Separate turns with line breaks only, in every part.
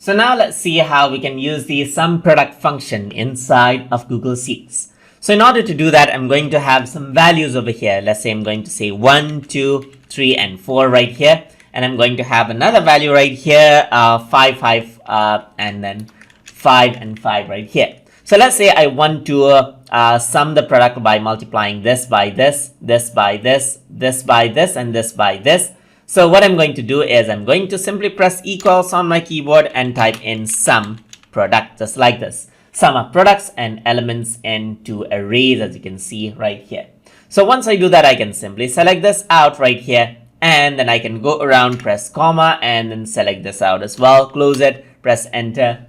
So now let's see how we can use the SUMPRODUCT function inside of Google Sheets. So in order to do that, I'm going to have some values over here. Let's say I'm going to say 1, 2, 3, and 4 right here. And I'm going to have another value right here, 5, 5, and then 5 and 5 right here. So let's say I want to sum the product by multiplying this by this, this by this, this by this, and this by this. So what I'm going to do is I'm going to simply press equals on my keyboard and type in sum product, just like this. Sum of products and elements into arrays, as you can see right here. So once I do that, I can simply select this out right here, and then I can go around, press comma, and then select this out as well, close it, press enter,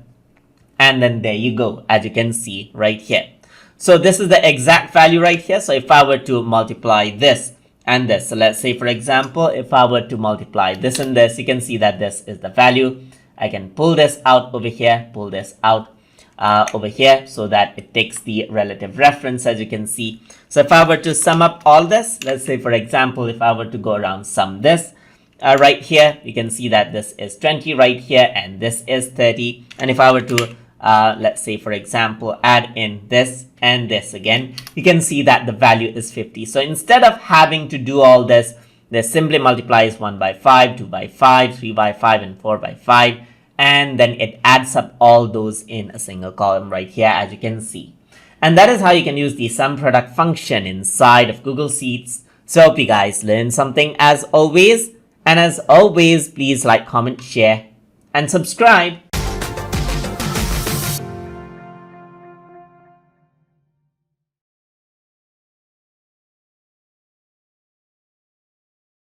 and then there you go, as you can see right here. So this is the exact value right here. So if I were to multiply this and this, so let's say for example, if I were to multiply this and this, you can see that this is the value. I can pull this out over here, pull this out over here, so that it takes the relative reference, as you can see. So if I were to sum up all this, let's say for example, if I were to go around sum this right here, you can see that this is 20 right here and this is 30. And if I were to let's say for example add in this and this again, you can see that the value is 50. So instead of having to do all this simply multiplies 1 by 5, 2 by 5, 3 by 5, and 4 by 5, and then it adds up all those in a single column right here, as you can see. And that is how you can use the SUMPRODUCT function inside of Google Sheets. So hope you guys learned something as always, and as always, please like, comment, share, and subscribe.